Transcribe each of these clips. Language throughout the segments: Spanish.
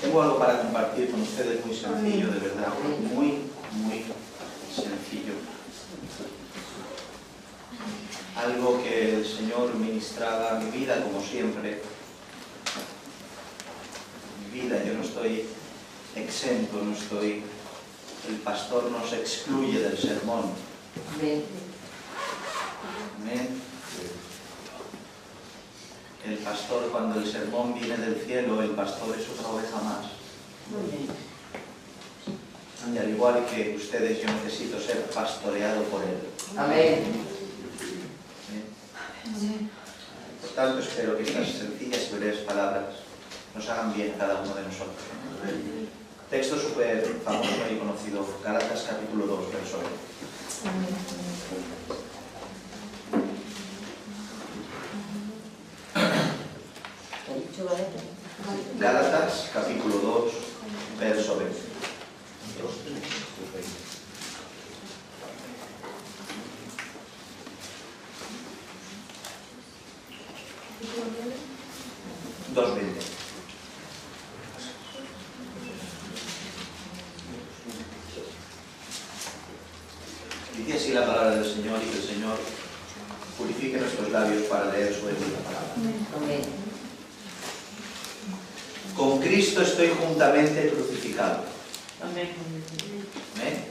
Tengo algo para compartir con ustedes muy sencillo, de verdad, muy sencillo. Algo que el Señor ministraba a mi vida, como siempre. Mi vida, yo no estoy exento, no estoy... El pastor nos excluye del sermón. Amén. Amén. El pastor, cuando el sermón viene del cielo, el pastor es otra oveja más. Y al igual que ustedes, yo necesito ser pastoreado por Él. Amén. Por tanto, espero que estas sencillas y breves palabras nos hagan bien a cada uno de nosotros. Texto súper famoso y conocido, Gálatas capítulo 2, verso 20. Gálatas capítulo 2, verso 20. Dice así la palabra del Señor, y que el Señor purifique nuestros labios para leer su bendita palabra. Amén. Con Cristo estoy juntamente crucificado. Amén. ¿Amén?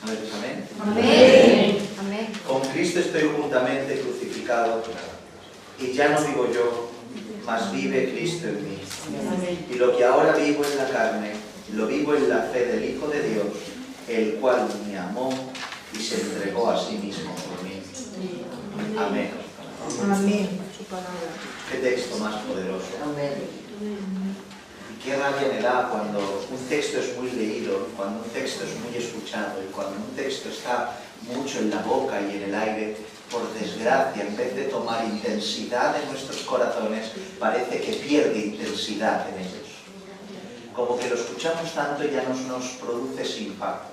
A ver, ¿amén? Amén. Amén. Con Cristo estoy juntamente crucificado, y ya no vivo yo, mas vive Cristo en mí. Amén. Y lo que ahora vivo en la carne, lo vivo en la fe del Hijo de Dios, el cual me amó y se entregó a sí mismo por mí. Amén. Amén. Qué texto más poderoso. Amén. Y qué rabia me da cuando un texto es muy leído, cuando un texto es muy escuchado y cuando un texto está mucho en la boca y en el aire. Por desgracia, en vez de tomar intensidad en nuestros corazones, parece que pierde intensidad en ellos. Como que lo escuchamos tanto y ya nos produce ese impacto.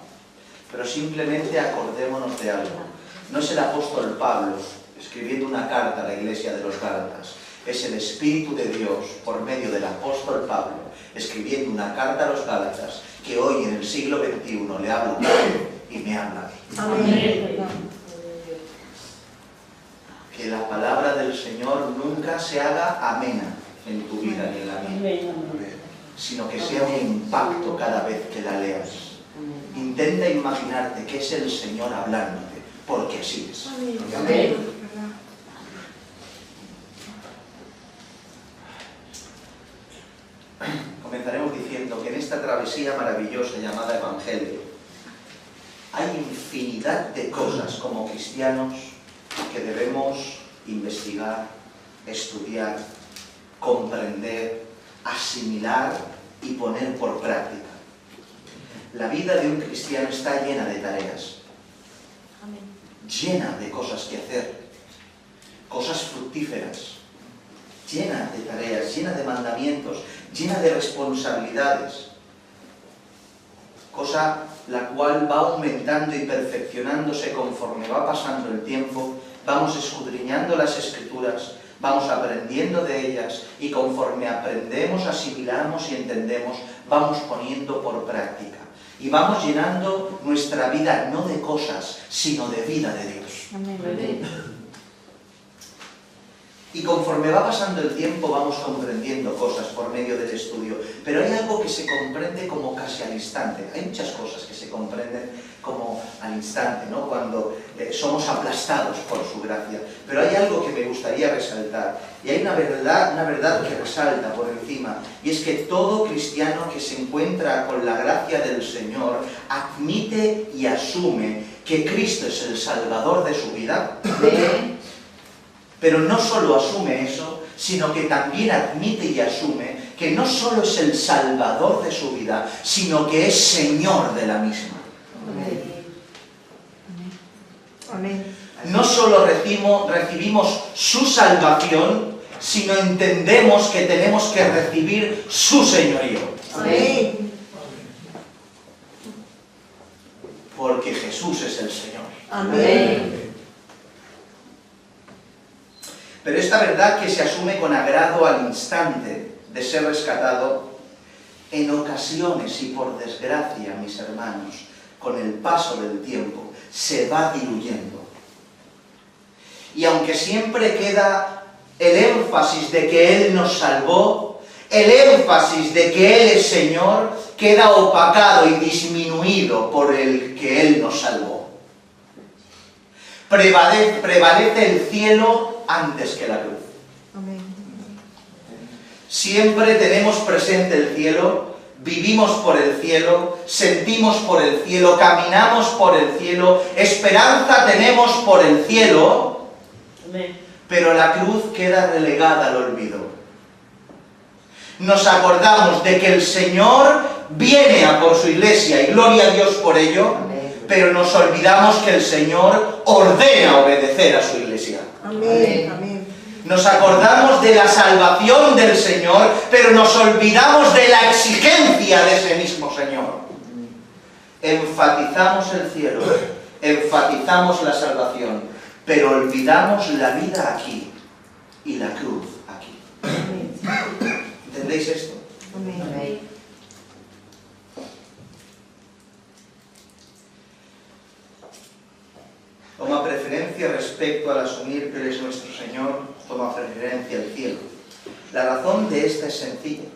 Pero simplemente acordémonos de algo. No es el apóstol Pablo escribiendo una carta a la iglesia de los Gálatas. Es el Espíritu de Dios, por medio del apóstol Pablo, escribiendo una carta a los Gálatas, que hoy en el siglo XXI le habla a usted y me habla a mí. Amén. Que la palabra del Señor nunca se haga amena en tu vida ni en la mía, sino que sea un impacto cada vez que la leas. Intenta imaginarte que es el Señor hablándote, porque así es. Amén. Comenzaremos diciendo que en esta travesía maravillosa llamada Evangelio hay infinidad de cosas como cristianos que debemos investigar, estudiar, comprender, asimilar y poner por práctica. La vida de un cristiano está llena de tareas, llena de cosas que hacer, cosas fructíferas, llena de tareas, llena de mandamientos, llena de responsabilidades, cosa la cual va aumentando y perfeccionándose conforme va pasando el tiempo. Vamos escudriñando las Escrituras, vamos aprendiendo de ellas y conforme aprendemos, asimilamos y entendemos, vamos poniendo por práctica. Y vamos llenando nuestra vida no de cosas, sino de vida de Dios. Amén. Y conforme va pasando el tiempo vamos comprendiendo cosas por medio del estudio. Pero hay algo que se comprende como casi al instante. Hay muchas cosas que se comprenden como al instante, ¿no? Cuando somos aplastados por su gracia. Pero hay algo que me gustaría resaltar. Y hay una verdad que resalta por encima. Y es que todo cristiano que se encuentra con la gracia del Señor admite y asume que Cristo es el Salvador de su vida. Pero no solo asume eso, sino que también admite y asume que no solo es el Salvador de su vida, sino que es Señor de la misma. Amén. No solo recibimos su salvación, sino entendemos que tenemos que recibir su señorío. Amén. Porque Jesús es el Señor. Amén. Pero esta verdad que se asume con agrado al instante de ser rescatado, en ocasiones y por desgracia, mis hermanos, con el paso del tiempo, se va diluyendo. Y aunque siempre queda el énfasis de que Él nos salvó, el énfasis de que Él es Señor, queda opacado y disminuido por el que Él nos salvó. Prevalece el cielo antes que la cruz. Amén. Siempre tenemos presente el cielo, vivimos por el cielo, sentimos por el cielo, caminamos por el cielo, esperanza tenemos por el cielo, Amén. pero la cruz queda relegada al olvido. Nos acordamos de que el Señor viene a por su iglesia y gloria a Dios por ello, pero nos olvidamos que el Señor ordena obedecer a su iglesia. Amén. Amén. Nos acordamos de la salvación del Señor, pero nos olvidamos de la exigencia de ese mismo Señor. Enfatizamos el cielo, enfatizamos la salvación, pero olvidamos la vida aquí y la cruz aquí. ¿Entendéis esto? Amén. Toma preferencia respecto al asumir que Él es nuestro Señor, toma preferencia el cielo. La razón de esta es sencilla.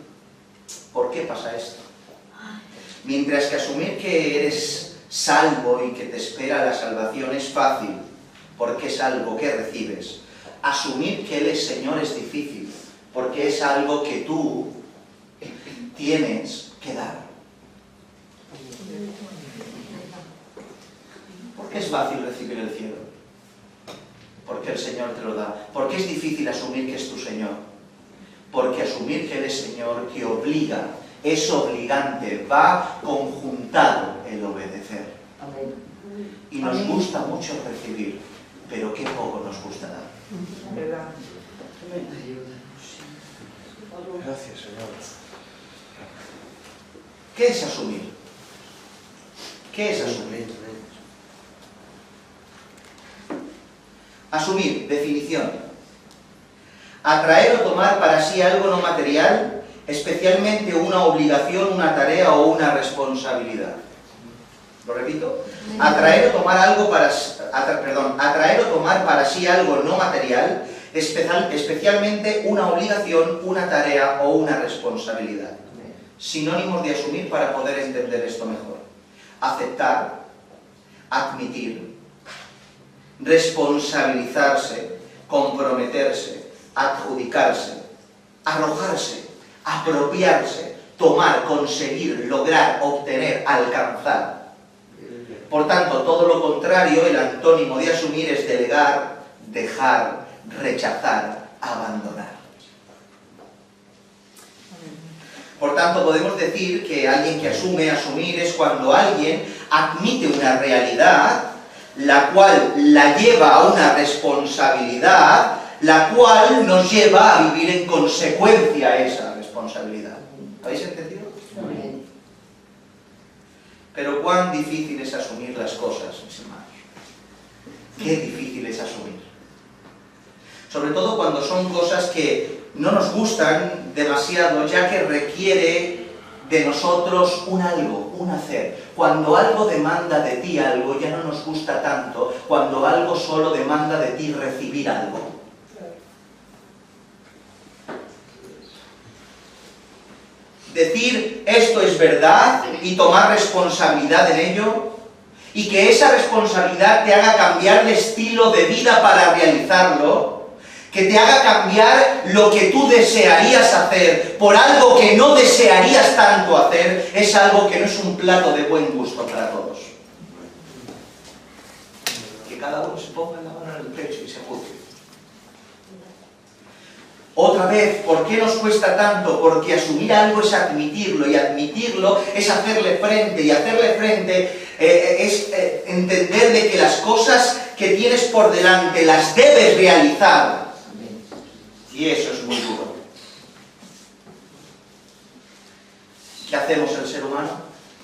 ¿Por qué pasa esto? Mientras que asumir que eres salvo y que te espera la salvación es fácil, porque es algo que recibes, asumir que Él es Señor es difícil, porque es algo que tú tienes que dar. ¿Por qué es fácil recibir el cielo? Porque el Señor te lo da. ¿Por qué es difícil asumir que es tu Señor? Porque asumir que Él es Señor te obliga, es obligante, va conjuntado el obedecer. Y nos gusta mucho recibir, pero qué poco nos gusta dar. ¿Verdad? Gracias, Señor. ¿Qué es asumir? ¿Qué es asumir? Asumir, definición. Atraer o tomar para sí algo no material, especialmente una obligación, una tarea o una responsabilidad. Lo repito. Atraer o tomar para sí algo no material, especialmente una obligación, una tarea o una responsabilidad. Sinónimos de asumir para poder entender esto mejor. Aceptar, admitir, responsabilizarse, comprometerse, adjudicarse, arrojarse, apropiarse, tomar, conseguir, lograr, obtener, alcanzar. Por tanto, todo lo contrario, el antónimo de asumir es delegar, dejar, rechazar, abandonar. Por tanto, podemos decir que alguien que asume, asumir, es cuando alguien admite una realidad, la cual la lleva a una responsabilidad, la cual nos lleva a vivir en consecuencia a esa responsabilidad. ¿Habéis entendido? Amén. Pero cuán difícil es asumir las cosas, mis hermanos. Qué difícil es asumir. Sobre todo cuando son cosas que no nos gustan demasiado, ya que requiere de nosotros un algo, un hacer. Cuando algo demanda de ti algo, ya no nos gusta tanto, cuando algo solo demanda de ti recibir algo. Decir esto es verdad y tomar responsabilidad en ello, y que esa responsabilidad te haga cambiar de estilo de vida para realizarlo, que te haga cambiar lo que tú desearías hacer por algo que no desearías tanto hacer, es algo que no es un plato de buen gusto para todos. Que cada uno se ponga la mano en el pecho y se juzgue. Otra vez, ¿por qué nos cuesta tanto? Porque asumir algo es admitirlo, y admitirlo es hacerle frente, y hacerle frente es entender de que las cosas que tienes por delante las debes realizar. Y eso es muy duro. ¿Qué hacemos el ser humano?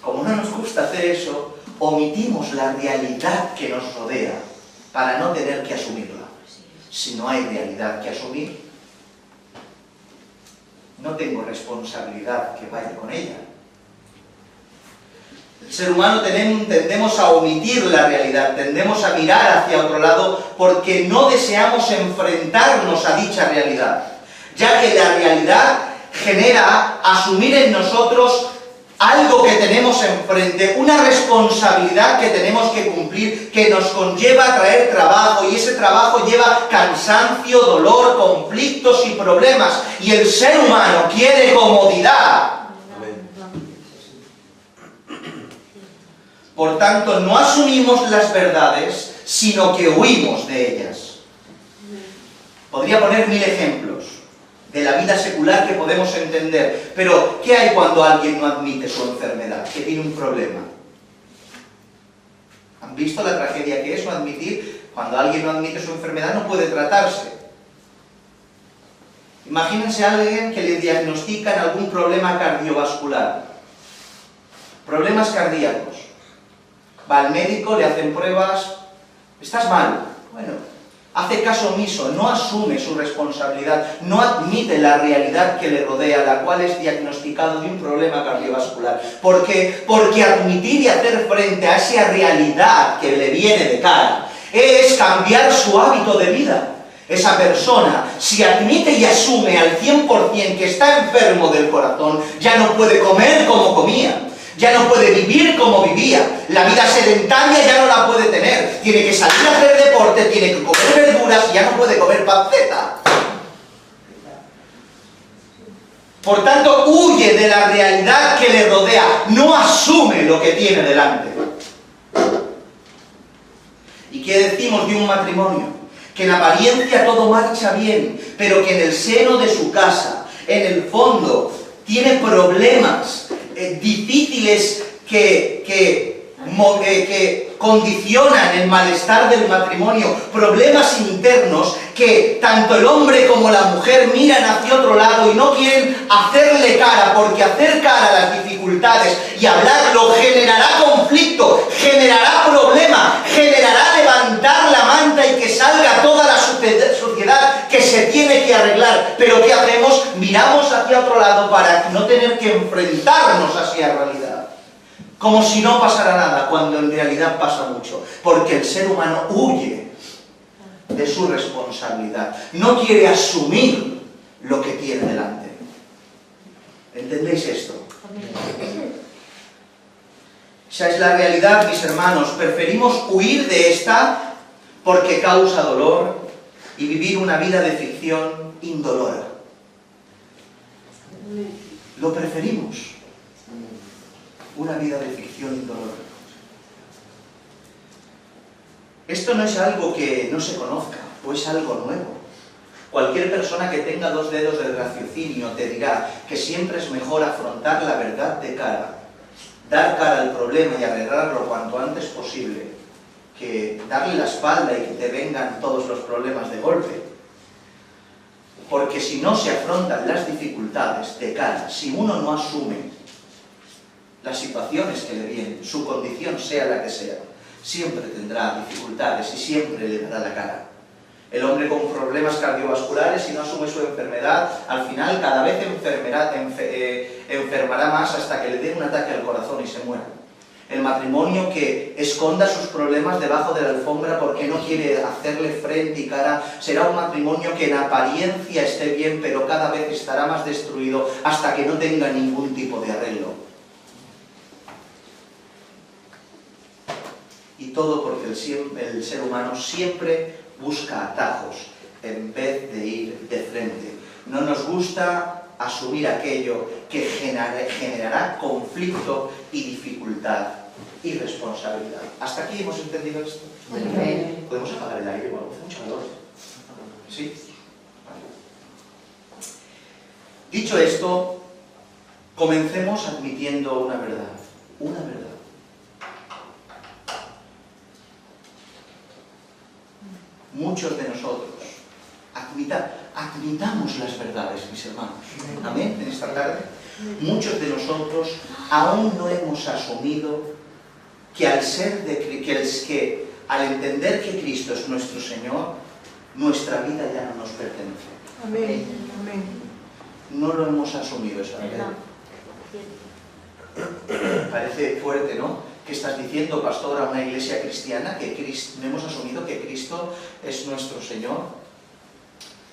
Como no nos gusta hacer eso, omitimos la realidad que nos rodea para no tener que asumirla. Si no hay realidad que asumir, no tengo responsabilidad que vaya con ella. El ser humano tendemos a omitir la realidad, tendemos a mirar hacia otro lado porque no deseamos enfrentarnos a dicha realidad, ya que la realidad genera asumir en nosotros algo que tenemos enfrente, una responsabilidad que tenemos que cumplir, que nos conlleva a traer trabajo, y ese trabajo lleva cansancio, dolor, conflictos y problemas, y el ser humano quiere comodidad. Por tanto, no asumimos las verdades, sino que huimos de ellas. Podría poner 1000 ejemplos de la vida secular que podemos entender, pero ¿qué hay cuando alguien no admite su enfermedad, que tiene un problema? ¿Han visto la tragedia que es no admitir? Cuando alguien no admite su enfermedad no puede tratarse. Imagínense a alguien que le diagnostican algún problema cardiovascular, problemas cardíacos. Va al médico, le hacen pruebas, estás mal. Bueno, hace caso omiso, no asume su responsabilidad, no admite la realidad que le rodea, la cual es diagnosticado de un problema cardiovascular. ¿Por qué? Porque admitir y hacer frente a esa realidad que le viene de cara es cambiar su hábito de vida. Esa persona, si admite y asume al 100% que está enfermo del corazón, ya no puede comer como comía. Ya no puede vivir como vivía, la vida sedentaria ya no la puede tener, tiene que salir a hacer deporte, tiene que comer verduras y ya no puede comer panceta. Por tanto, huye de la realidad que le rodea, no asume lo que tiene delante. ¿Y qué decimos de un matrimonio? Que en apariencia todo marcha bien, pero que en el seno de su casa, en el fondo, tiene problemas difíciles que condicionan el malestar del matrimonio, problemas internos que tanto el hombre como la mujer miran hacia otro lado y no quieren hacerle cara, porque hacer cara a las dificultades y hablarlo generará conflicto, generará problema, generará levantar la manta y que salga toda la suciedad que se tiene que arreglar. Pero ¿qué hacemos? Miramos hacia otro lado para no tener que enfrentarnos hacia la realidad. Como si no pasara nada, cuando en realidad pasa mucho. Porque el ser humano huye de su responsabilidad. No quiere asumir lo que tiene delante. ¿Entendéis esto? Esa es la realidad, mis hermanos. Preferimos huir de esta porque causa dolor y vivir una vida de ficción indolora. Lo preferimos. Una vida de ficción indolora. Esto no es algo que no se conozca, o es algo nuevo. Cualquier persona que tenga 2 dedos de raciocinio te dirá que siempre es mejor afrontar la verdad de cara, dar cara al problema y arreglarlo cuanto antes posible, que darle la espalda y que te vengan todos los problemas de golpe. Porque si no se afrontan las dificultades de cara, si uno no asume las situaciones que le vienen, su condición sea la que sea, siempre tendrá dificultades y siempre le dará la cara. El hombre con problemas cardiovasculares, si no asume su enfermedad, al final cada vez enfermará más hasta que le dé un ataque al corazón y se muera. El matrimonio que esconda sus problemas debajo de la alfombra porque no quiere hacerle frente y cara, será un matrimonio que en apariencia esté bien, pero cada vez estará más destruido hasta que no tenga ningún tipo de arreglo. Y todo porque el ser humano siempre busca atajos en vez de ir de frente. No nos gusta asumir aquello que generará conflicto y dificultad y responsabilidad. ¿Hasta aquí hemos entendido esto? ¿Podemos apagar el aire? Bueno, hace mucho calor. ¿Sí? Vale. Dicho esto, comencemos admitiendo una verdad. Una verdad. Muchos de nosotros admitamos las verdades, mis hermanos. Amén, en esta tarde. Muchos de nosotros aún no hemos asumido que al entender que Cristo es nuestro Señor, nuestra vida ya no nos pertenece. Amén. Amén. no lo hemos asumido esa vez. Parece fuerte, ¿no? ¿Qué estás diciendo, pastor, a una iglesia cristiana? Que no hemos asumido que Cristo es nuestro Señor.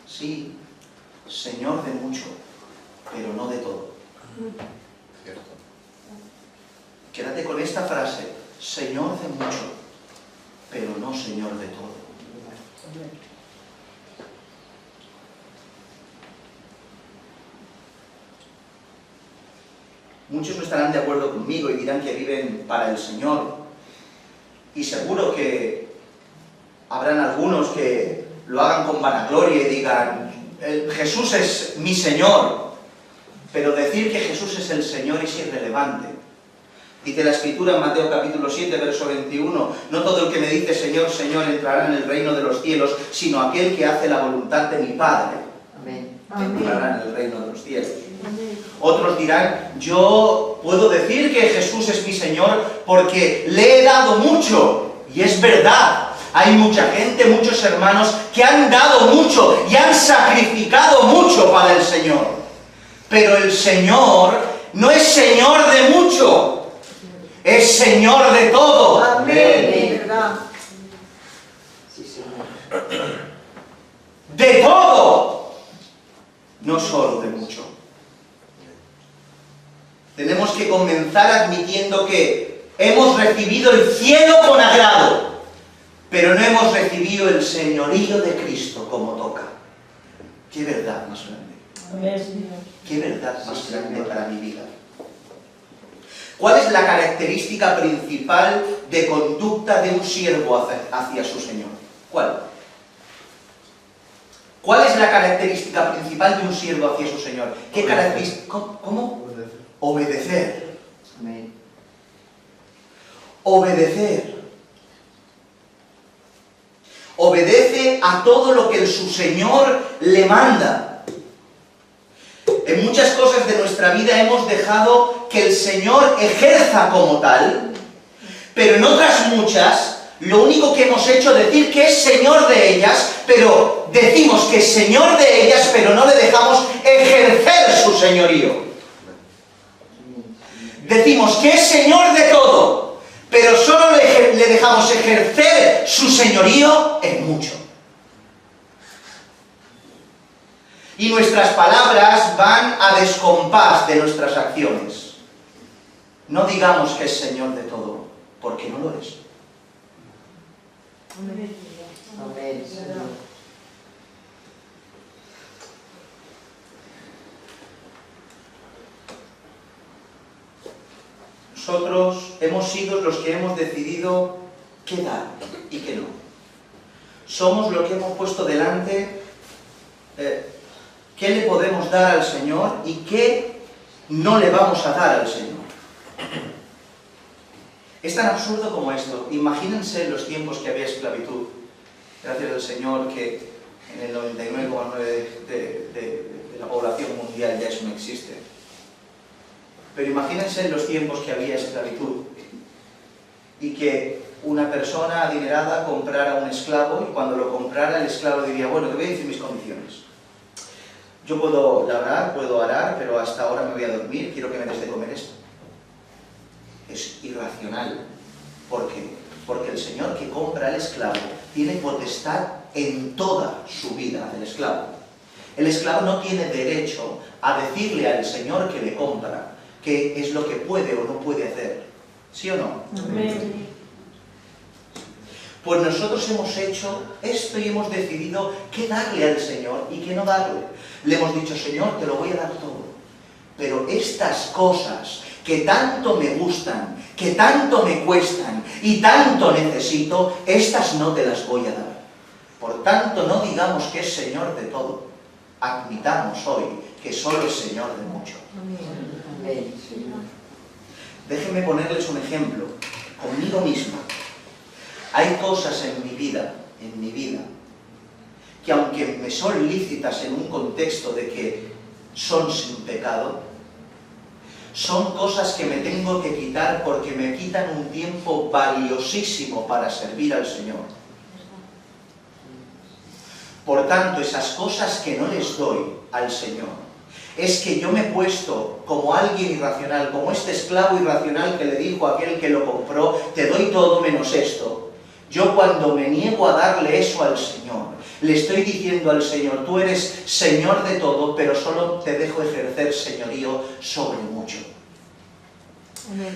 Sí, Señor de mucho, pero no de todo. Cierto. Quédate con esta frase, Señor de mucho, pero no Señor de todo. Muchos no estarán de acuerdo conmigo y dirán que viven para el Señor. Y seguro que habrán algunos que lo hagan con vanagloria y digan, Jesús es mi Señor. Pero decir que Jesús es el Señor es irrelevante. Dice la Escritura en Mateo capítulo 7, verso 21, no todo el que me dice Señor, Señor entrará en el reino de los cielos, sino aquel que hace la voluntad de mi Padre. Amén. Entrará en el reino de los cielos. Otros dirán, yo puedo decir que Jesús es mi Señor porque le he dado mucho. Y es verdad, hay mucha gente, muchos hermanos que han dado mucho y han sacrificado mucho para el Señor. Pero el Señor no es Señor de mucho, es Señor de todo. Amén. ¿Verdad? Sí, Señor. De todo, no solo de mucho. Tenemos que comenzar admitiendo que hemos recibido el cielo con agrado, pero no hemos recibido el señorío de Cristo como toca. ¡Qué verdad más grande! ¡Qué verdad más grande para mi vida! ¿Cuál es la característica principal de conducta de un siervo hacia su Señor? ¿Cuál? ¿Cuál es la característica principal de un siervo hacia su Señor? ¿Qué característica? ¿Cómo? Obedecer. Amén. Obedecer. Obedece a todo lo que su Señor le manda. En muchas cosas de nuestra vida hemos dejado que el Señor ejerza como tal, pero en otras muchas, lo único que hemos hecho es decir que es Señor de ellas, pero decimos que es Señor de ellas, pero no le dejamos ejercer su señorío. Decimos que es Señor de todo, pero solo le dejamos ejercer su señorío en mucho. Y nuestras palabras van a descompás de nuestras acciones. No digamos que es Señor de todo, porque no lo es. Amén. Amén, Señor. Nosotros hemos sido los que hemos decidido qué dar y qué no. Somos los que hemos puesto delante qué le podemos dar al Señor y qué no le vamos a dar al Señor. Es tan absurdo como esto. Imagínense los tiempos que había esclavitud. Gracias al Señor que en el 99,9% de la población mundial ya eso no existe. Pero imagínense los tiempos que había esclavitud y que una persona adinerada comprara un esclavo y cuando lo comprara el esclavo diría, bueno, te voy a decir mis condiciones. Yo puedo labrar, puedo arar, pero hasta ahora me voy a dormir, quiero que me des de comer esto. Es irracional. ¿Por qué? Porque el señor que compra al esclavo tiene potestad en toda su vida del esclavo. El esclavo no tiene derecho a decirle al señor que le compra qué es lo que puede o no puede hacer. ¿Sí o no? Amén. Pues nosotros hemos hecho esto y hemos decidido qué darle al Señor y qué no darle. Le hemos dicho, Señor, te lo voy a dar todo. Pero estas cosas que tanto me gustan, que tanto me cuestan y tanto necesito, estas no te las voy a dar. Por tanto, no digamos que es Señor de todo. Admitamos hoy que solo es Señor de mucho. Amén, Señor. Déjenme ponerles un ejemplo, conmigo misma. Hay cosas en mi vida, que aunque me son lícitas en un contexto de que son sin pecado, son cosas que me tengo que quitar porque me quitan un tiempo valiosísimo para servir al Señor. Por tanto, esas cosas que no les doy al Señor, es que yo me he puesto como alguien irracional, como este esclavo irracional que le dijo a aquel que lo compró, te doy todo menos esto. Yo cuando me niego a darle eso al Señor, le estoy diciendo al Señor, tú eres Señor de todo, pero solo te dejo ejercer señorío sobre mucho.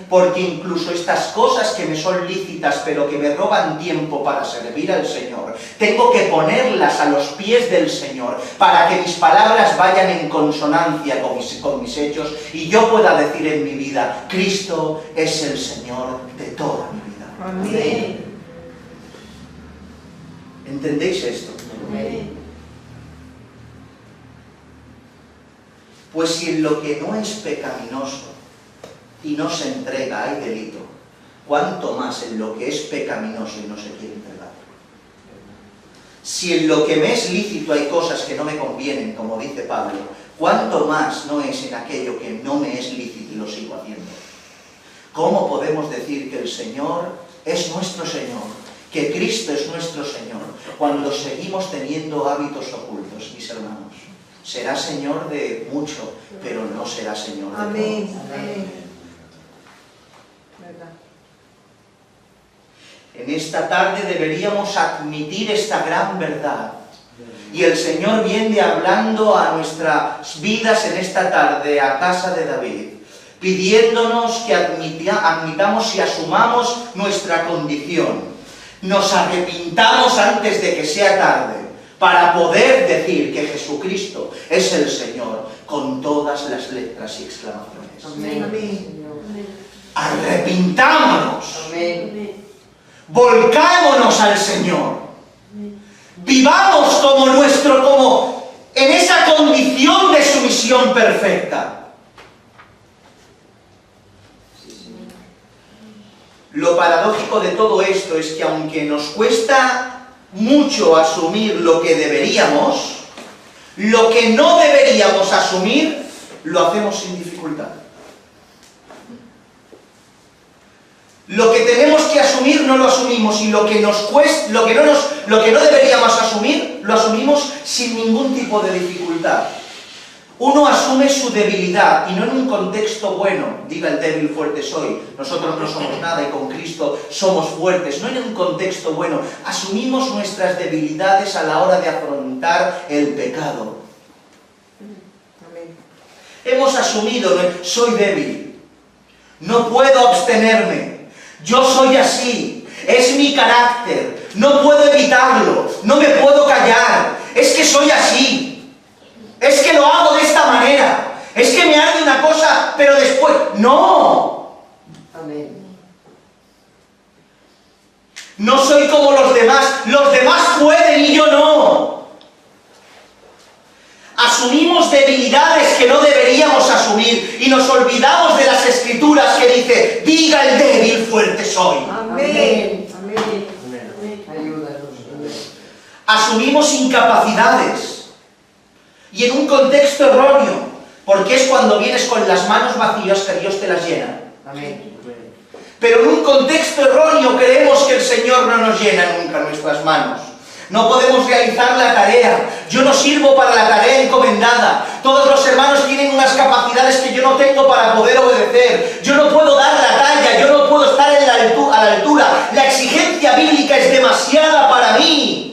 Porque incluso estas cosas que me son lícitas, pero que me roban tiempo para servir al Señor, tengo que ponerlas a los pies del Señor, para que mis palabras vayan en consonancia con mis hechos, y yo pueda decir en mi vida, Cristo es el Señor de toda mi vida. Amén. ¿Entendéis esto? Amén. Pues si en lo que no es pecaminoso y no se entrega hay delito, ¿cuánto más en lo que es pecaminoso y no se quiere entregar? Si en lo que me es lícito hay cosas que no me convienen, como dice Pablo, ¿cuánto más no es en aquello que no me es lícito y lo sigo haciendo? ¿Cómo podemos decir que el Señor es nuestro Señor, que Cristo es nuestro Señor, cuando seguimos teniendo hábitos ocultos, mis hermanos? Será Señor de mucho, pero no será Señor de todo. Amén. Amén. ¿Verdad? En esta tarde deberíamos admitir esta gran verdad. Y el Señor viene hablando a nuestras vidas en esta tarde, a casa de David, pidiéndonos que admitamos y asumamos nuestra condición. Nos arrepintamos antes de que sea tarde, para poder decir que Jesucristo es el Señor, con todas las letras y exclamaciones. Amén. Amén. Arrepintámonos. Amén. Volcámonos al Señor. Vivamos como en esa condición de sumisión perfecta. Sí, Señor. Lo paradójico de todo esto es que aunque nos cuesta mucho asumir lo que deberíamos, lo que no deberíamos asumir, lo hacemos sin dificultad. Lo que tenemos que asumir no lo asumimos, y lo que nos cuesta, lo que no deberíamos asumir, lo asumimos sin ningún tipo de dificultad. Uno asume su debilidad, y no en un contexto bueno, diga el débil fuerte soy, nosotros no somos nada y con Cristo somos fuertes, no en un contexto bueno, asumimos nuestras debilidades a la hora de afrontar el pecado. Amén. Hemos asumido, soy débil, no puedo abstenerme, yo soy así, es mi carácter, no puedo evitarlo, no me puedo callar, es que soy así. Es que lo hago de esta manera. Es que me hace una cosa, pero después... ¡No! Amén. No soy como los demás. Los demás pueden y yo no. Asumimos debilidades que no deberíamos asumir y nos olvidamos de las Escrituras que dice, diga el débil, fuerte soy. Amén. Amén. Ayúdanos. Amén. Asumimos incapacidades. Y en un contexto erróneo, porque es cuando vienes con las manos vacías que Dios te las llena. Amén. Pero en un contexto erróneo creemos que el Señor no nos llena nunca nuestras manos. No podemos realizar la tarea. Yo no sirvo para la tarea encomendada. Todos los hermanos tienen unas capacidades que yo no tengo para poder obedecer. Yo no puedo dar la talla, yo no puedo estar a la altura. La exigencia bíblica es demasiada para mí.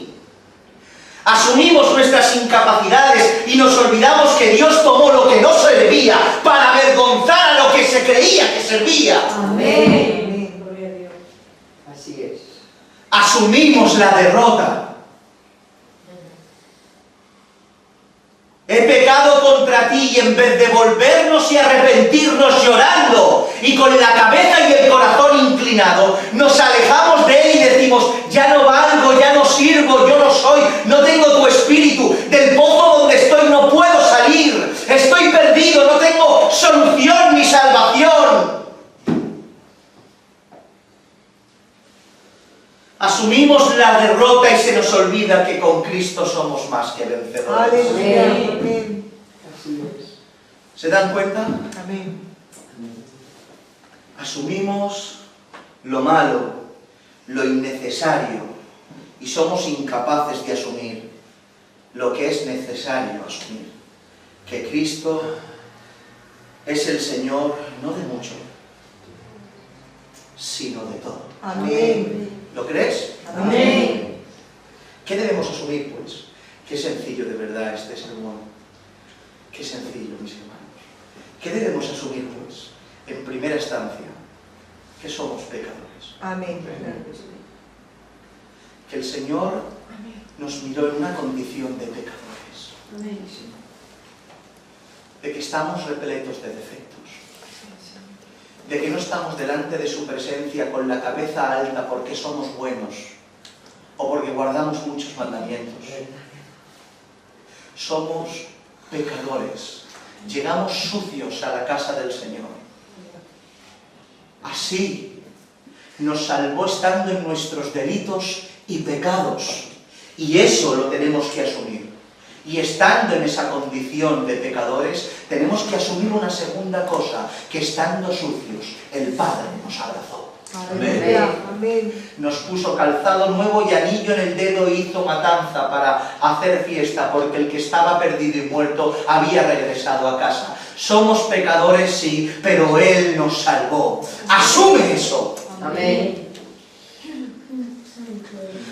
Asumimos nuestras incapacidades y nos olvidamos que Dios tomó lo que no servía para avergonzar a lo que se creía que servía. Amén. Gloria a Dios. Así es. Asumimos la derrota. He pecado contra ti y en vez de volvernos y arrepentirnos llorando y con la cabeza y el corazón inclinado, nos alejamos de Él y decimos, ya no valgo, ya no sirvo, yo no soy, no tengo tu espíritu, del pozo donde estoy no puedo salir, estoy perdido, no tengo solución ni salvación. Asumimos la derrota y se nos olvida que con Cristo somos más que vencedores. Aleluya. Amén. Así es. ¿Se dan cuenta? Amén. Asumimos lo malo, lo innecesario, y somos incapaces de asumir lo que es necesario asumir. que Cristo es el Señor no de mucho, sino de todo. Amén. ¿Lo crees? Amén. ¿Qué debemos asumir, pues? Qué sencillo de verdad este sermón. Qué sencillo, mis hermanos. ¿Qué debemos asumir, pues? En primera instancia, que somos pecadores. Amén. Que el Señor nos miró en una condición de pecadores. De que estamos repletos de defectos. De que no estamos delante de su presencia con la cabeza alta porque somos buenos o porque guardamos muchos mandamientos. Somos pecadores. Llegamos sucios a la casa del Señor. Así nos salvó estando en nuestros delitos y pecados. Y eso lo tenemos que asumir. Y estando en esa condición de pecadores, tenemos que asumir una segunda cosa, que estando sucios, el Padre nos abrazó. Amén. Nos puso calzado nuevo y anillo en el dedo e hizo matanza para hacer fiesta, porque el que estaba perdido y muerto había regresado a casa. Somos pecadores, sí, pero Él nos salvó. ¡Asume eso! Amén.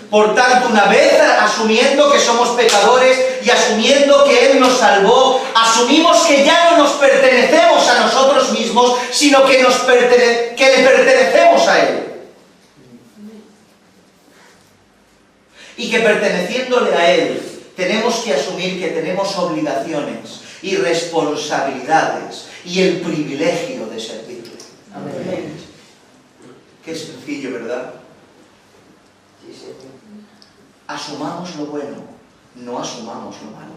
Por tanto, una vez asumiendo que somos pecadores y asumiendo que Él nos salvó, asumimos que ya no nos pertenecemos a nosotros mismos, sino que le pertenecemos a Él. Y que perteneciéndole a Él, tenemos que asumir que tenemos obligaciones y responsabilidades y el privilegio de servirle. Amén. Qué sencillo, ¿verdad? Sí, Señor. Asumamos lo bueno, no asumamos lo malo.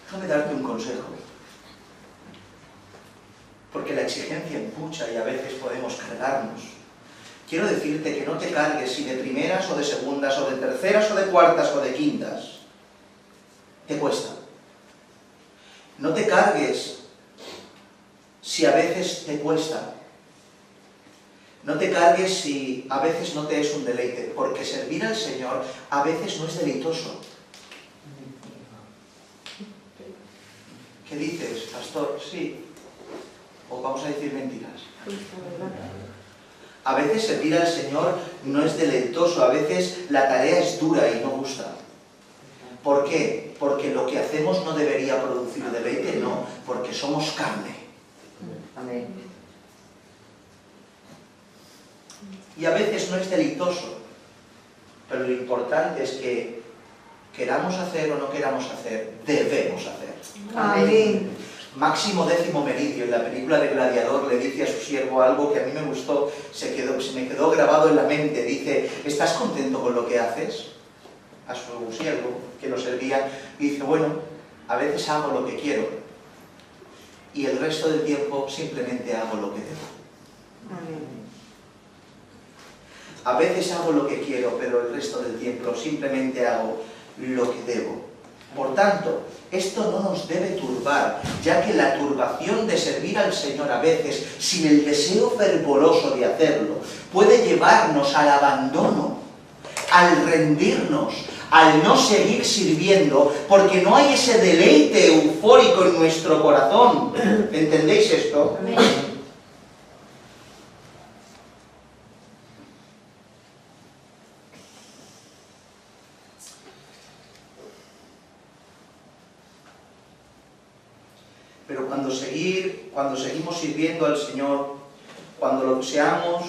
Déjame darte un consejo. Porque la exigencia es mucha y a veces podemos cargarnos. Quiero decirte que no te cargues si de primeras o de segundas o de terceras o de cuartas o de quintas. Te cuesta. No te cargues si a veces te cuesta. No te cargues si a veces no te es un deleite, porque servir al Señor a veces no es deleitoso. ¿Qué dices, pastor? Sí. ¿O vamos a decir mentiras? A veces servir al Señor no es deleitoso, a veces la tarea es dura y no gusta. ¿Por qué? Porque lo que hacemos no debería producir deleite, no, porque somos carne. Amén. Y a veces no es deleitoso, pero lo importante es que queramos hacer o no queramos hacer, debemos hacer. Amén. Máximo Décimo Meridio, en la película de Gladiador, le dice a su siervo algo que a mí me gustó, se me quedó grabado en la mente. Dice, ¿estás contento con lo que haces? A su siervo, que lo servía, y dice, bueno, a veces hago lo que quiero, y el resto del tiempo simplemente hago lo que debo. Amén. A veces hago lo que quiero, pero el resto del tiempo simplemente hago lo que debo. Por tanto, esto no nos debe turbar, ya que la turbación de servir al Señor a veces, sin el deseo fervoroso de hacerlo, puede llevarnos al abandono, al rendirnos, al no seguir sirviendo, porque no hay ese deleite eufórico en nuestro corazón. ¿Entendéis esto? Amén. Pero cuando seguimos sirviendo al Señor, cuando lo deseamos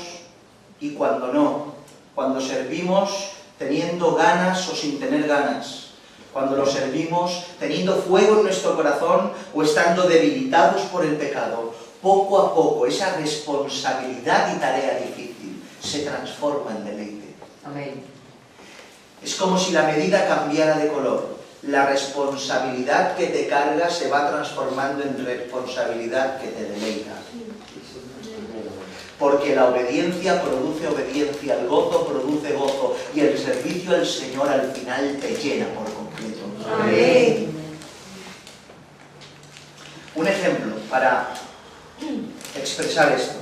y cuando no, cuando servimos teniendo ganas o sin tener ganas, cuando lo servimos teniendo fuego en nuestro corazón o estando debilitados por el pecado, poco a poco esa responsabilidad y tarea difícil se transforma en deleite. Amén. Es como si la medida cambiara de color. La responsabilidad que te carga se va transformando en responsabilidad que te deleita. Porque la obediencia produce obediencia, el gozo produce gozo, y el servicio al Señor al final te llena por completo. Amén. Un ejemplo para expresar esto.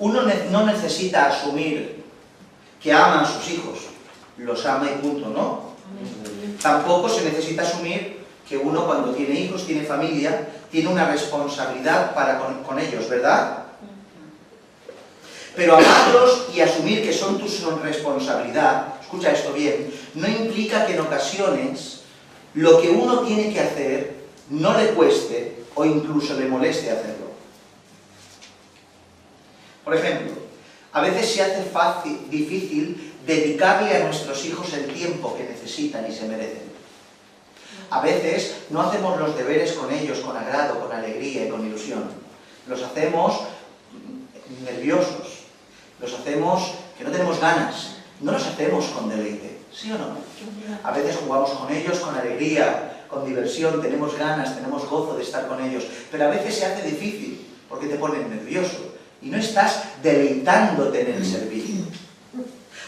Uno no necesita asumir que ama a sus hijos. Los ama y punto, ¿no? Tampoco se necesita asumir que uno cuando tiene hijos, tiene familia, tiene una responsabilidad para con ellos, ¿verdad? Pero amarlos y asumir que son tu responsabilidad, escucha esto bien, no implica que en ocasiones lo que uno tiene que hacer no le cueste o incluso le moleste hacerlo. Por ejemplo, a veces se hace difícil dedicarle a nuestros hijos el tiempo que necesitan y se merecen. A veces no hacemos los deberes con ellos con agrado, con alegría y con ilusión. Los hacemos nerviosos, los hacemos que no tenemos ganas, no los hacemos con deleite, ¿sí o no? A veces jugamos con ellos con alegría, con diversión, tenemos ganas, tenemos gozo de estar con ellos, pero a veces se hace difícil porque te ponen nervioso y no estás deleitándote en el servicio.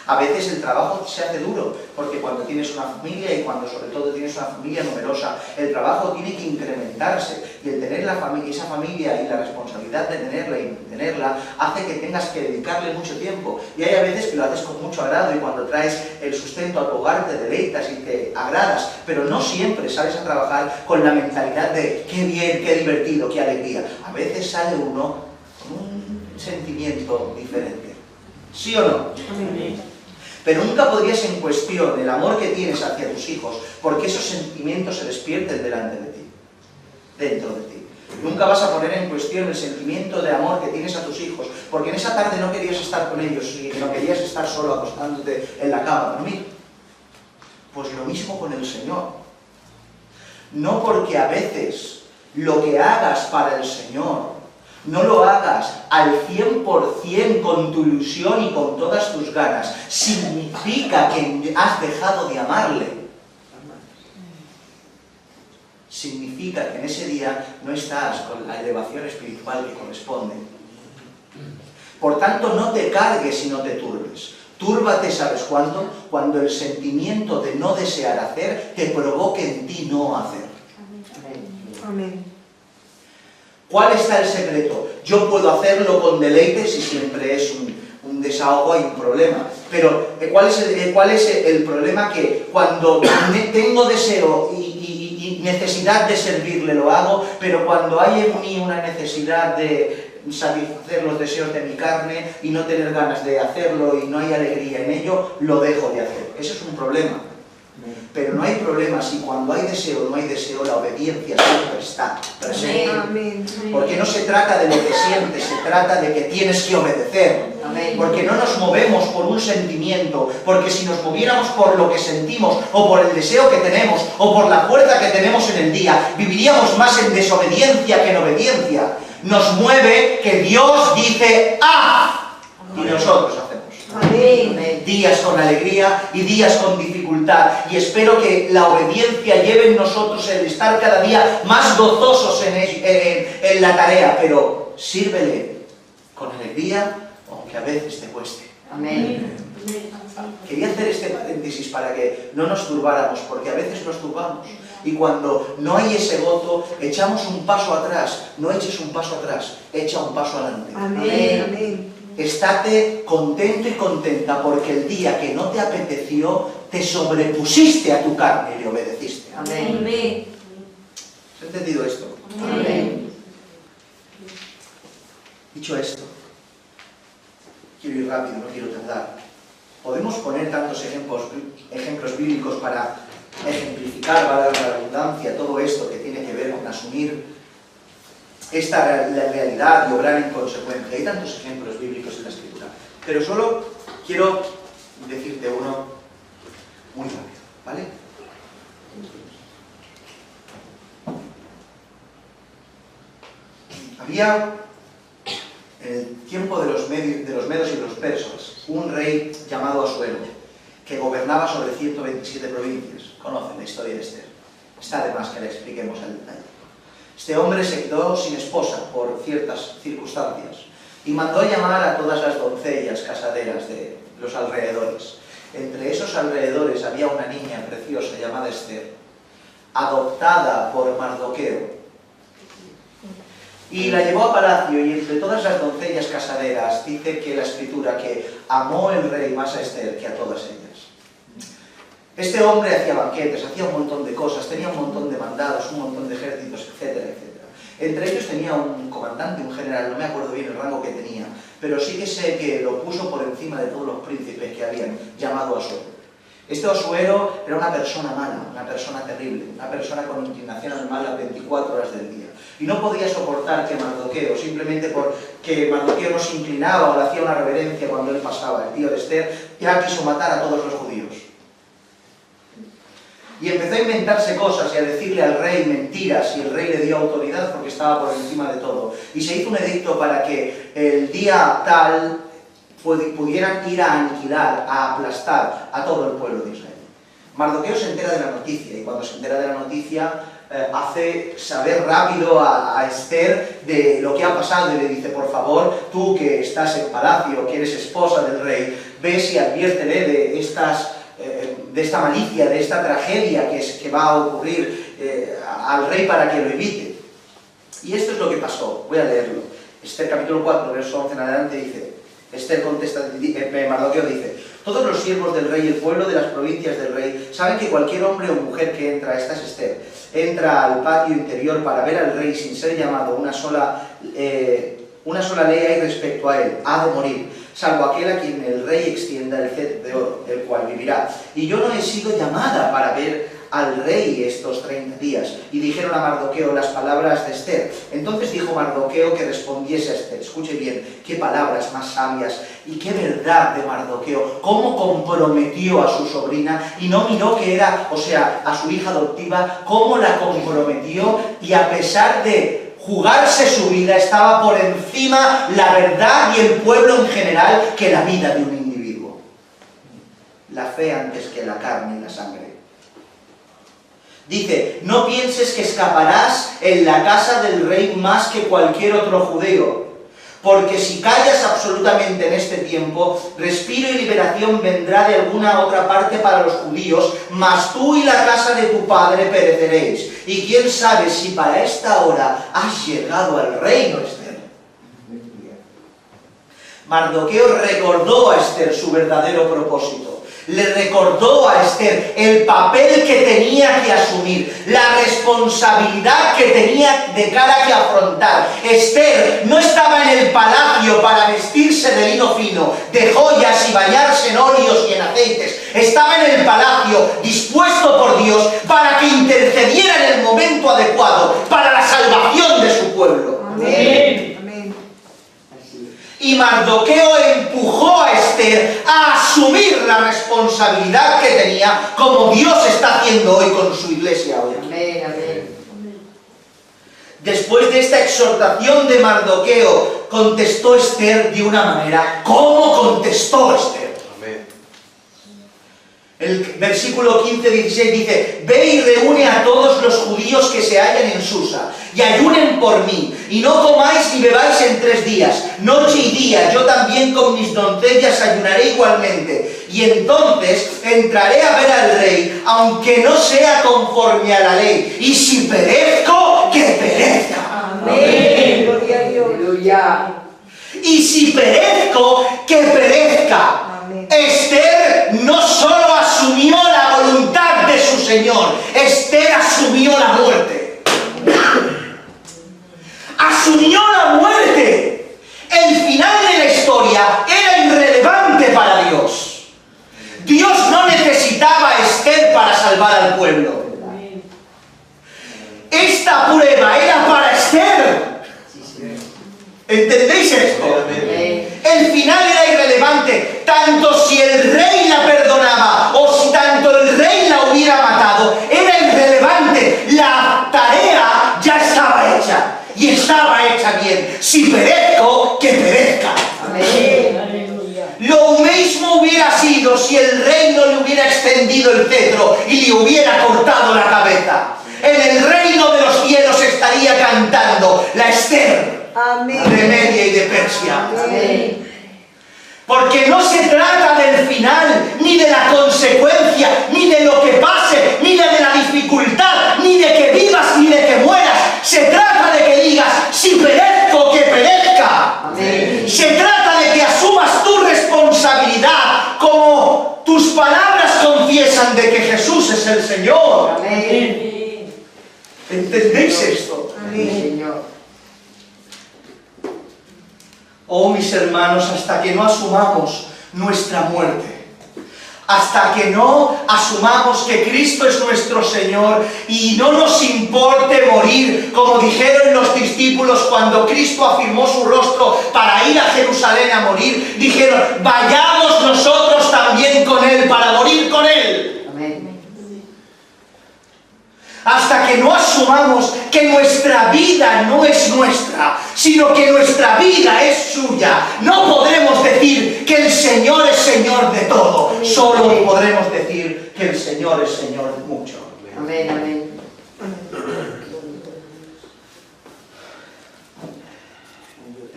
A veces el trabajo se hace duro, porque cuando tienes una familia y cuando sobre todo tienes una familia numerosa, el trabajo tiene que incrementarse y el tener esa familia y la responsabilidad de tenerla y mantenerla hace que tengas que dedicarle mucho tiempo. Y hay a veces que lo haces con mucho agrado y cuando traes el sustento a tu hogar te deleitas y te agradas, pero no siempre sales a trabajar con la mentalidad de qué bien, qué divertido, qué alegría. A veces sale uno con un sentimiento diferente. ¿Sí o no? Amén. Pero nunca podrías en cuestión el amor que tienes hacia tus hijos, porque esos sentimientos se despierten delante de ti, dentro de ti. Nunca vas a poner en cuestión el sentimiento de amor que tienes a tus hijos, porque en esa tarde no querías estar con ellos y no querías estar solo acostándote en la cama a dormir. Pues lo mismo con el Señor. No porque a veces lo que hagas para el Señor no lo hagas al 100% con tu ilusión y con todas tus ganas, significa que has dejado de amarle. Significa que en ese día no estás con la elevación espiritual que corresponde. Por tanto, no te cargues y no te turbes. Túrbate, ¿sabes cuándo? Cuando el sentimiento de no desear hacer te provoque en ti no hacer. Amén. ¿Cuál está el secreto? Yo puedo hacerlo con deleite si siempre es un desahogo y un problema. Pero ¿cuál es el problema? Que cuando tengo deseo y necesidad de servirle lo hago, pero cuando hay en mí una necesidad de satisfacer los deseos de mi carne y no tener ganas de hacerlo y no hay alegría en ello, lo dejo de hacer. Ese es un problema. Pero no hay problema si cuando hay deseo o no hay deseo, la obediencia siempre está presente. Amén. Porque no se trata de lo que sientes, se trata de que tienes que obedecer. Porque no nos movemos por un sentimiento, porque si nos moviéramos por lo que sentimos, o por el deseo que tenemos, o por la fuerza que tenemos en el día, viviríamos más en desobediencia que en obediencia. Nos mueve que Dios dice ¡ah! Y nosotros hacemos. Amén. Días con alegría y días con dificultad. Y espero que la obediencia lleve en nosotros el estar cada día más gozosos en la tarea, pero sírvele con alegría, aunque a veces te cueste. Amén. Quería hacer este paréntesis para que no nos turbáramos, porque a veces nos turbamos. Y cuando no hay ese gozo, echamos un paso atrás. No eches un paso atrás, echa un paso adelante. Amén. Amén. Estate contento y contenta porque el día que no te apeteció, te sobrepusiste a tu carne y le obedeciste. Amén. ¿Has entendido esto? Amén. Dicho esto, quiero ir rápido, no quiero tardar. Podemos poner tantos ejemplos bíblicos para ejemplificar, valga la redundancia, todo esto que tiene que ver con asumir esta la realidad y obrar en consecuencia. Hay tantos ejemplos bíblicos en la Escritura, pero solo quiero decirte uno muy rápido, ¿vale? Había, en el tiempo de los medos y los persas, un rey llamado Asuero, que gobernaba sobre 127 provincias. Conocen la historia de Esther. Está de más que la expliquemos al detalle. Este hombre se quedó sin esposa por ciertas circunstancias y mandó llamar a todas las doncellas casaderas de los alrededores. Entre esos alrededores había una niña preciosa llamada Esther, adoptada por Mardoqueo. Y la llevó a palacio y entre todas las doncellas casaderas dice que la Escritura que amó el rey más a Esther que a todas ellas. Este hombre hacía banquetes, hacía un montón de cosas, tenía un montón de mandados, un montón de ejércitos, etcétera, etcétera. Entre ellos tenía un comandante, un general, no me acuerdo bien el rango que tenía, pero sí que sé que lo puso por encima de todos los príncipes que habían, llamado Asuero. Este Asuero era una persona mala, una persona terrible, una persona con inclinación al mal las 24 horas del día. Y no podía soportar que Mardoqueo, simplemente porque Mardoqueo no se inclinaba o le hacía una reverencia cuando él pasaba, el tío de Esther, ya quiso matar a todos los judíos. Y empezó a inventarse cosas y a decirle al rey mentiras, y el rey le dio autoridad porque estaba por encima de todo. Y se hizo un edicto para que el día tal pudieran ir a aniquilar, a aplastar a todo el pueblo de Israel. Mardoqueo se entera de la noticia, y cuando se entera de la noticia hace saber rápido a Esther de lo que ha pasado y le dice: por favor, tú que estás en palacio, que eres esposa del rey, ves y adviértele de esta malicia, de esta tragedia que va a ocurrir al rey para que lo evite. Y esto es lo que pasó, voy a leerlo. Esther capítulo 4, verso 11 en adelante dice, Esther contesta, Mardoqueo dice: todos los siervos del rey y el pueblo de las provincias del rey saben que cualquier hombre o mujer que entra, esta es Esther, entra al patio interior para ver al rey sin ser llamado, una sola ley hay respecto a él, ha de morir, salvo aquel a quien el rey extienda el cetro de oro, el cual vivirá. Y yo no he sido llamada para ver al rey estos 30 días. Y dijeron a Mardoqueo las palabras de Esther. Entonces dijo Mardoqueo que respondiese a Esther. Escuche bien, qué palabras más sabias y qué verdad de Mardoqueo. Cómo comprometió a su sobrina y no miró que era, o sea, a su hija adoptiva, cómo la comprometió, y a pesar de jugarse su vida, estaba por encima la verdad y el pueblo en general que la vida de un individuo. La fe antes que la carne y la sangre. Dice: no pienses que escaparás en la casa del rey más que cualquier otro judío, porque si callas absolutamente en este tiempo, respiro y liberación vendrá de alguna otra parte para los judíos, mas tú y la casa de tu padre pereceréis. Y quién sabe si para esta hora has llegado al reino, Esther. Mardoqueo recordó a Esther su verdadero propósito. Le recordó a Esther el papel que tenía que asumir, la responsabilidad que tenía de cara que afrontar. Esther no estaba en el palacio para vestirse de lino fino, de joyas y bañarse en óleos y en aceites. Estaba en el palacio dispuesto por Dios para que intercediera en el momento adecuado para la salvación de su pueblo. Amén. Y Mardoqueo empujó a Esther a asumir la responsabilidad que tenía, como Dios está haciendo hoy con su iglesia hoy. Amén, amén. Después de esta exhortación de Mardoqueo, contestó Esther de una manera. ¿Cómo contestó Esther? Amén. El versículo 15-16 dice: ve y reúne a todos los judíos que se hallan en Susa, y ayunen por mí, y no comáis ni bebáis en 3 días, noche y día, yo también con mis doncellas ayunaré igualmente, y entonces entraré a ver al rey, aunque no sea conforme a la ley, y si perezco, que perezca. Amén. Gloria a Dios. Aleluya. Y si perezco, que perezca. Amén. Esther no solo asumió la voluntad de su Señor, Esther asumió la muerte. Asumió la muerte. El final de la historia era irrelevante para Dios. Dios no necesitaba a Esther para salvar al pueblo. Esta prueba era para Esther. ¿Entendéis esto? El final era irrelevante, tanto si el rey la perdonaba o si tanto el rey la hubiera matado, era irrelevante. La tarea ya estaba hecha, y estaba hecha bien. Si perezco, que perezca. Lo mismo hubiera sido si el rey no le hubiera extendido el cetro y le hubiera cortado la cabeza. En el reino de los cielos estaría cantando la Esther. Amén. De Media y de Persia. Amén. Porque no se trata del final, ni de la consecuencia, ni de lo que pase, ni de la dificultad, ni de que vivas, ni de que mueras. Se trata de que digas: si perezco, que perezca. Amén. Se trata de que asumas tu responsabilidad, como tus palabras confiesan de que Señor. Amén. ¿Entendéis esto? Amén, Señor. Oh, mis hermanos, hasta que no asumamos nuestra muerte, hasta que no asumamos que Cristo es nuestro Señor y no nos importe morir, como dijeron los discípulos cuando Cristo afirmó su rostro para ir a Jerusalén a morir, dijeron, vayamos nosotros también con Él para morir con Él. Amén. Hasta que no asumamos que nuestra vida no es nuestra, sino que nuestra vida es suya, no podremos decir que el Señor es Señor de todo. Solo podremos decir que el Señor es Señor de mucho. Amén, amén.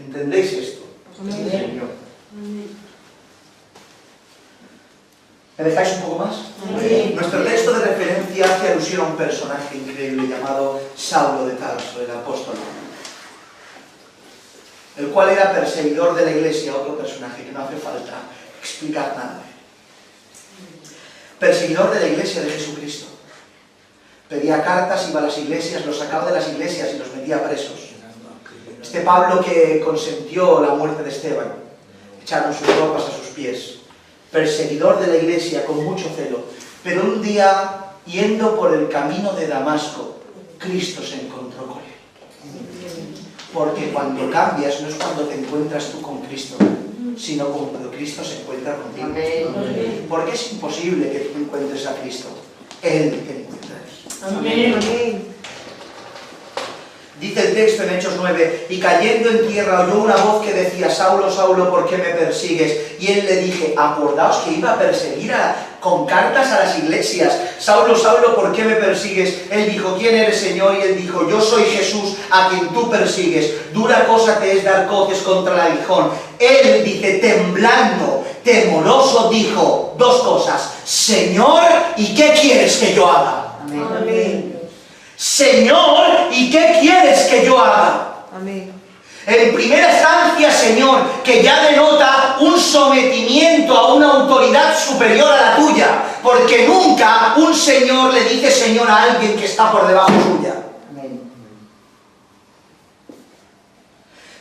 ¿Entendéis esto? Amén, Señor. ¿Me dejáis un poco más? Amén. Nuestro texto de referencia hace alusión a un personaje increíble llamado Saulo de Tarso, el apóstol, el cual era perseguidor de la iglesia, otro personaje que no hace falta explicar nada. Perseguidor de la iglesia de Jesucristo. Pedía cartas, iba a las iglesias, los sacaba de las iglesias y los metía presos. Este Pablo que consentió la muerte de Esteban, echaron sus ropas a sus pies. Perseguidor de la iglesia con mucho celo, pero un día, yendo por el camino de Damasco, Cristo se encontró con él. Porque cuando cambias no es cuando te encuentras tú con Cristo, sino cuando Cristo se encuentra contigo. Amén. Porque es imposible que tú encuentres a Cristo, Él te encuentra a ti. Amén. Amén. Dice el texto en Hechos 9, y cayendo en tierra oyó una voz que decía, Saulo, Saulo, ¿por qué me persigues? Y él le dije, acordaos que iba a perseguir con cartas a las iglesias. Saulo, Saulo, ¿por qué me persigues? Él dijo, ¿quién eres, Señor? Y él dijo, yo soy Jesús, a quien tú persigues. Dura cosa te es dar coces contra el aguijón. Él, dice, temblando, temoroso, dijo dos cosas, Señor, ¿y qué quieres que yo haga? Amén. Amén. Señor, ¿y qué quieres que yo haga? Amén. En primera instancia, Señor, que ya denota un sometimiento a una autoridad superior a la tuya, porque nunca un Señor le dice Señor a alguien que está por debajo suya. Amén.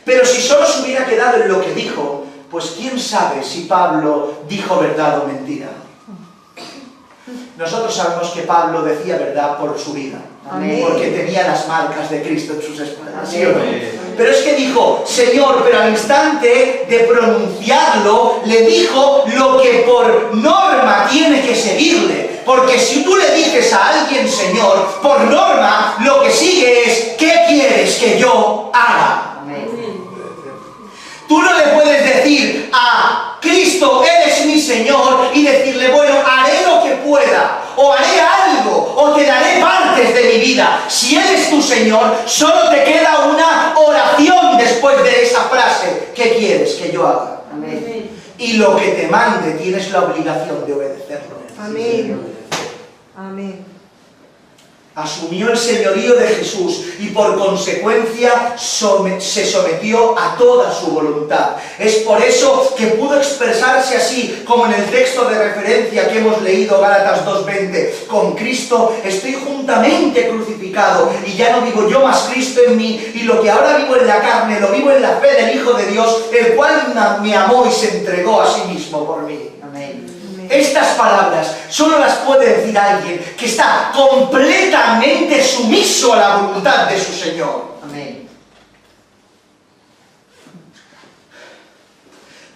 Pero si solo se hubiera quedado en lo que dijo, pues quién sabe si Pablo dijo verdad o mentira. Nosotros sabemos que Pablo decía verdad por su vida. Amén. Porque tenía las marcas de Cristo en sus espaldas. ¿Sí o no? Amén. Pero es que dijo, Señor, pero al instante de pronunciarlo, le dijo lo que por norma tiene que seguirle. Porque si tú le dices a alguien, Señor, por norma, lo que sigue es, ¿qué quieres que yo haga? Amén. Tú no le puedes decir a Cristo, eres mi Señor, y decirle, bueno, haré lo que pueda, o haré algo, o te daré partes de mi vida. Si Él es tu Señor, solo te queda una oración después de esa frase. ¿Qué quieres que yo haga? Amén. Y lo que te mande tienes la obligación de obedecerlo. Amén. Amén. Asumió el señorío de Jesús y por consecuencia se sometió a toda su voluntad. Es por eso que pudo expresarse así, como en el texto de referencia que hemos leído, Gálatas 2:20. Con Cristo estoy juntamente crucificado y ya no vivo yo, más Cristo en mí, y lo que ahora vivo en la carne, lo vivo en la fe del Hijo de Dios, el cual me amó y se entregó a sí mismo por mí. Amén. Estas palabras solo las puede decir alguien que está completamente sumiso a la voluntad de su Señor. Amén.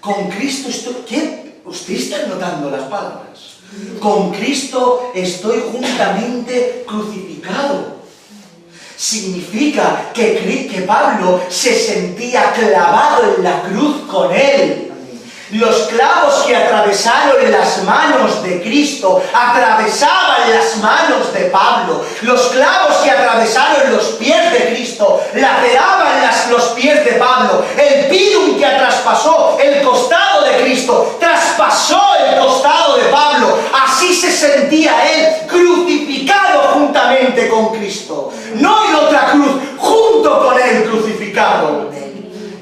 Con Cristo estoy... ¿Qué? Usted está notando las palabras. Con Cristo estoy juntamente crucificado. Significa que Pablo se sentía clavado en la cruz con él. Los clavos que atravesaron las manos de Cristo atravesaban las manos de Pablo. Los clavos que atravesaron los pies de Cristo laceraban los pies de Pablo. El pirum que traspasó el costado de Cristo traspasó el costado de Pablo. Así se sentía él, crucificado juntamente con Cristo. No en otra cruz, junto con él crucificado.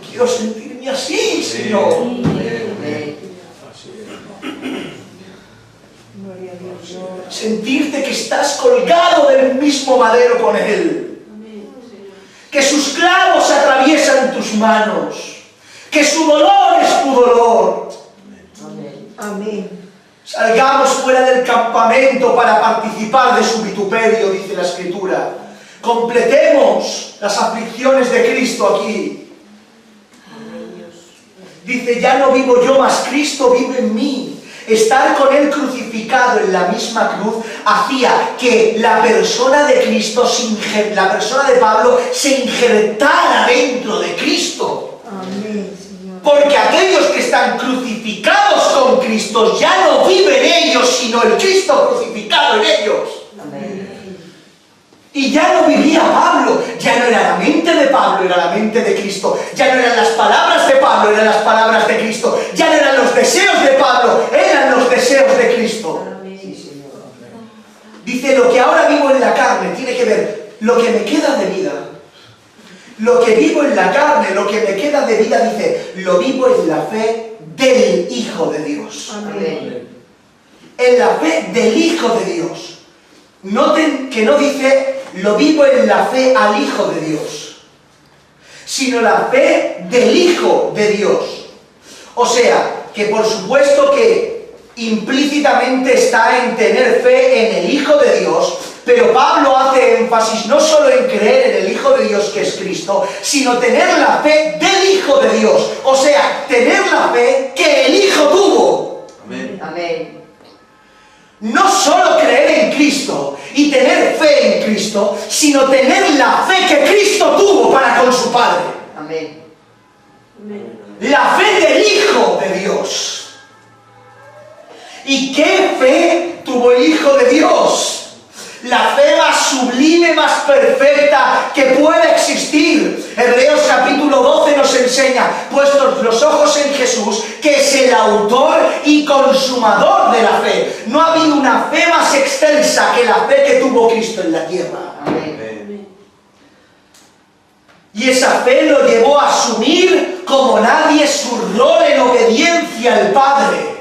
Quiero sentirme así, Señor. Sentirte que estás que sus clavos atraviesan tus manos, que su dolor es tu dolor. Amén. Salgamos fuera del campamento para participar de su vituperio, dice la Escritura. Completemos las aflicciones de Cristo aquí. Dice, ya no vivo yo, mas Cristo vive en mí. Estar con Él crucificado en la misma cruz hacía que la persona de Cristo, la persona de Pablo, se injertara dentro de Cristo. Amén, Señor. Porque aquellos que están crucificados con Cristo ya no viven ellos, sino el Cristo crucificado en ellos. Y ya no vivía Pablo, ya no era la mente de Pablo, era la mente de Cristo. Ya no eran las palabras de Pablo, eran las palabras de Cristo. Ya no eran los deseos de Pablo, eran los deseos de Cristo. Dice, lo que ahora vivo en la carne tiene que ver, lo que me queda de vida. Lo que vivo en la carne, lo que me queda de vida, dice, lo vivo en la fe del Hijo de Dios. Amén. En la fe del Hijo de Dios. Noten que no dice, lo vivo en la fe al Hijo de Dios, sino la fe del Hijo de Dios. O sea, que por supuesto que implícitamente está en tener fe en el Hijo de Dios, pero Pablo hace énfasis no solo en creer en el Hijo de Dios que es Cristo, sino tener la fe del Hijo de Dios. O sea, tener la fe que el Hijo tuvo. Amén. Amén. No solo creer en Cristo y tener fe en Cristo, sino tener la fe que Cristo tuvo para con su Padre. Amén. La fe del Hijo de Dios. ¿Y qué fe tuvo el Hijo de Dios? La fe más sublime, más perfecta que pueda existir. Hebreos capítulo 12 nos enseña, puestos los ojos en Jesús, que es el autor y consumador de la fe. No ha habido una fe más extensa que la fe que tuvo Cristo en la tierra. Amén. Y esa fe lo llevó a asumir como nadie su rol en obediencia al Padre.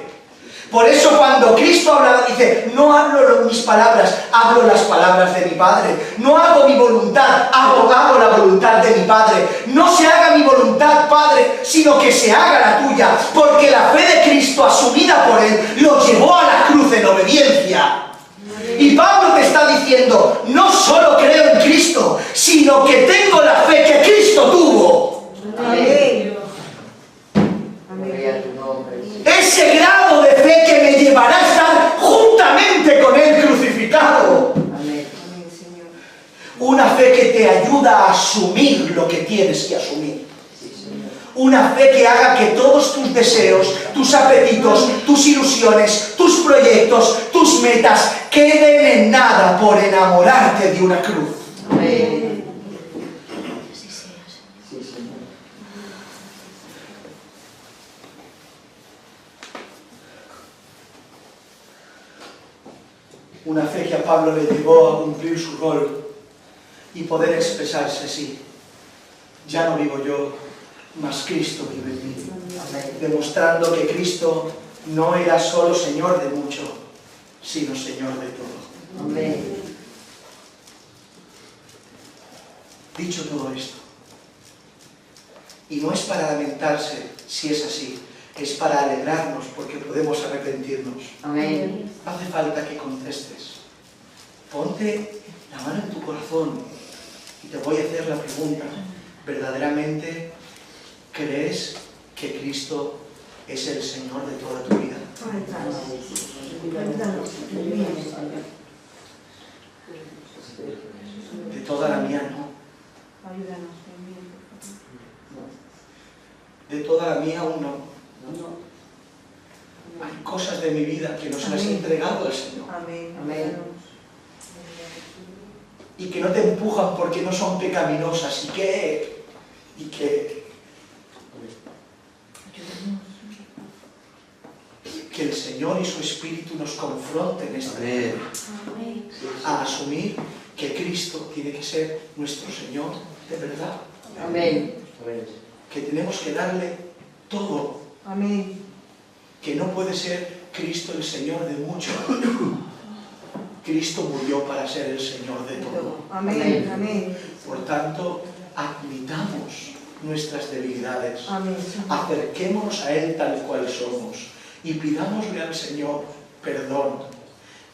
Por eso cuando Cristo habla, dice, no hablo mis palabras, hablo las palabras de mi Padre. No hago mi voluntad, hago la voluntad de mi Padre. No se haga mi voluntad, Padre, sino que se haga la tuya. Porque la fe de Cristo, asumida por Él, lo llevó a la cruz en obediencia. Y Pablo te está diciendo, no solo creo en Cristo, sino que tengo la fe que Cristo tuvo. Amén. Gloria a tu nombre. Ese grado de fe que me llevará a estar juntamente con Él crucificado. Amén. Amén, Señor. Una fe que te ayuda a asumir lo que tienes que asumir. Una fe que haga que todos tus deseos, tus apetitos, tus ilusiones, tus proyectos, tus metas queden en nada por enamorarte de una cruz. Amén. Una fe que a Pablo le llevó a cumplir su rol y poder expresarse así. Ya no vivo yo, mas Cristo vive en mí. Amén. Demostrando que Cristo no era solo Señor de mucho, sino Señor de todo. Amén. Dicho todo esto, y no es para lamentarse si es así, es para alegrarnos porque podemos arrepentirnos. Amén. Hace falta que contestes. Ponte la mano en tu corazón y te voy a hacer la pregunta. ¿Verdaderamente crees que Cristo es el Señor de toda tu vida? De toda la mía no. De toda la mía aún no. Hay cosas de mi vida que no se las he entregado al Señor. Amén. Amén. Y que no te empujan porque no son pecaminosas. Y que el Señor y su Espíritu nos confronten esta vez a asumir que Cristo tiene que ser nuestro Señor de verdad. Amén. Que tenemos que darle todo. Amén. Que no puede ser Cristo el Señor de mucho. Cristo murió para ser el Señor de todo. Amén. Amén. Por tanto, admitamos nuestras debilidades, Amén. acerquémonos a Él tal cual somos y pidámosle al Señor perdón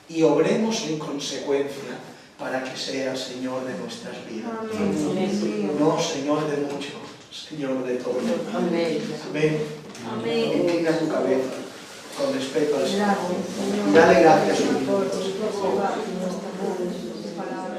y obremos en consecuencia para que sea Señor de nuestras vidas. Amén. No Señor de mucho, Señor de todo. Amén. Amén. Amén. Inclina tu cabeza con respeto al Señor. Gracias, Señor. Y dale gracias a por Dios. tu palabra.